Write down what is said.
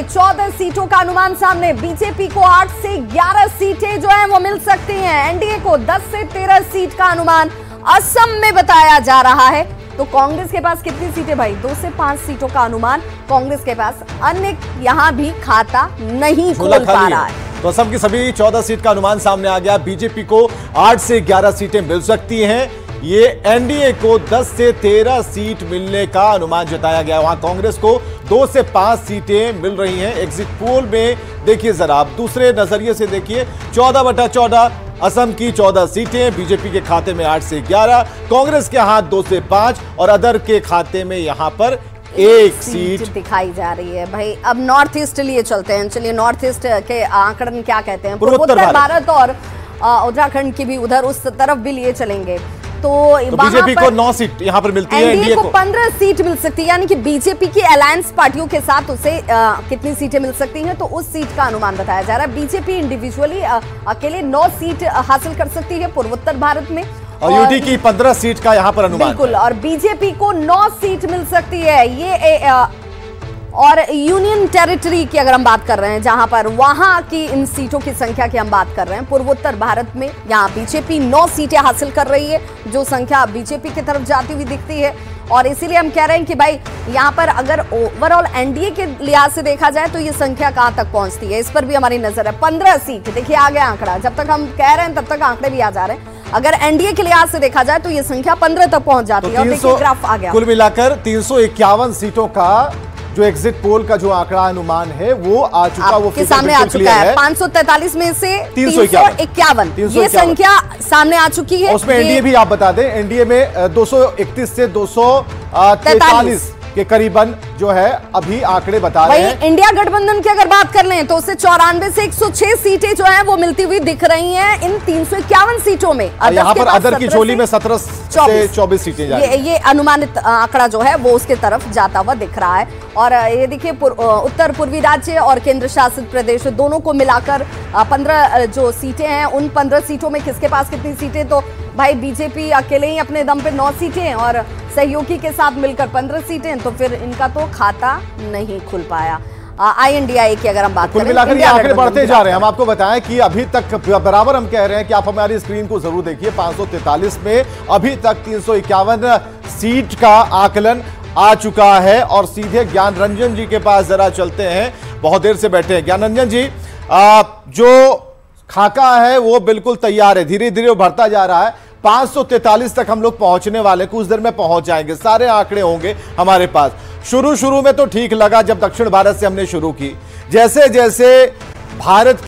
देखिए 14 सीटों का अनुमान सामने। बीजेपी को 8 से 11 सीटें जो है वो मिल सकती हैं। एनडीए को 10 से 13 सीट का अनुमान असम में बताया जा रहा है। तो कांग्रेस के पास कितनी सीटें भाई? 2 से 5 सीटों का अनुमान कांग्रेस के पास। अन्य यहां भी खाता नहीं खोल पा रहा है। तो असम की सभी 14 सीट का अनुमान सामने आ गया। बीजेपी को 8 से 11 सीटें मिल सकती हैं। ये एनडीए को 10 से 13 सीट मिलने का अनुमान जताया गया। वहां कांग्रेस को 2 से 5 सीटें मिल रही हैं। एग्जिट पोल में देखिए जरा आप दूसरे नजरिए से देखिए, 14/14 असम की 14 सीटें बीजेपी के खाते में 8 से 11, कांग्रेस के हाथ 2 से 5 और अदर के खाते में यहां पर 1 सीट दिखाई जा रही है। भाई अब नॉर्थ ईस्ट लिए चलते हैं। चलिए नॉर्थ ईस्ट के आंकड़न क्या कहते हैं? पूर्वोत्तर भारत और उत्तराखंड की भी उधर उस तरफ भी लिए चलेंगे। तो बीजेपी को 9 सीट यहां पर मिलती है। एनडीए को 15 सीट मिल सकती है, यानी कि बीजेपी की अलायंस पार्टियों के साथ उसे कितनी सीटें मिल सकती हैं तो उस सीट का अनुमान बताया जा रहा है। बीजेपी इंडिविजुअली अकेले 9 सीट हासिल कर सकती है पूर्वोत्तर भारत में और यूटी की 15 सीट का यहां पर अनुमान। बिल्कुल, और बीजेपी को 9 सीट मिल सकती है। ये और यूनियन टेरिटरी की अगर हम बात कर रहे हैं, जहां पर वहां की इन सीटों की संख्या की हम बात कर रहे हैं, पूर्वोत्तर भारत में यहां बीजेपी 9 सीटें हासिल कर रही है, जो संख्या बीजेपी की तरफ जाती हुई दिखती है। और इसीलिए हम कह रहे हैं कि भाई यहां पर अगर ओवरऑल एनडीए के लिहाज से देखा जाए तो ये संख्या कहां तक पहुंचती है, इस पर भी हमारी नजर है। 15 सीट देखिए आ गया आंकड़ा। जब तक हम कह रहे हैं तब तक आंकड़े भी आ जा रहे हैं। अगर एनडीए के लिहाज से देखा जाए तो ये संख्या 15 तक पहुंच जाती है। और देखिए ग्राफ आ गया। कुल मिलाकर 351 सीटों का जो एग्जिट पोल का जो आंकड़ा अनुमान है वो आ चुका, वो सामने आ चुका है। 543 में से 351 ये संख्या सामने आ चुकी है। उसमें एनडीए भी आप बता दें, एनडीए में 231 से 243 के करीबन जो है अभी आंकड़े बता रहे हैं। इंडिया गठबंधन की अगर बात कर लें तो उससे 94 से 106 सीटें जो है वो मिलती हुई दिख रही हैं इन 351 सीटों में। यहाँ पर अदर की झोली में 17 से 24 सीटें जा रही हैं। ये अनुमानित आंकड़ा जो है वो उसके तरफ जाता हुआ दिख रहा है। और ये देखिए उत्तर पूर्वी राज्य और केंद्र शासित प्रदेश दोनों को मिलाकर 15 जो सीटें हैं, उन 15 सीटों में किसके पास कितनी सीटें? तो भाई बीजेपी अकेले ही अपने दम पे 9 सीटें और सहयोगी के साथ मिलकर 15 सीटें, तो फिर इनका तो खाता नहीं खुल पाया। INDIA की अगर हम बात करें, कुल मिलाकर ये आंकड़े बढ़ते जा रहे हैं। हम आपको बताएं कि अभी तक बराबर हम कह रहे हैं कि आप हमारी स्क्रीन को जरूर देखिए। 543 में अभी तक 351 सीट का आकलन आ चुका है। और सीधे ज्ञान रंजन जी के पास जरा चलते हैं, बहुत देर से बैठे हैं। ज्ञान रंजन जी, जो खाका है वो बिल्कुल तैयार है, धीरे धीरे वो बढ़ता जा रहा है। 543 तक हम लोग पहुंचने वाले, कुछ देर में पहुंच जाएंगे, सारे आंकड़े होंगे हमारे पास। शुरू में तो ठीक लगा जब दक्षिण भारत से हमने शुरू की, जैसे जैसे भारत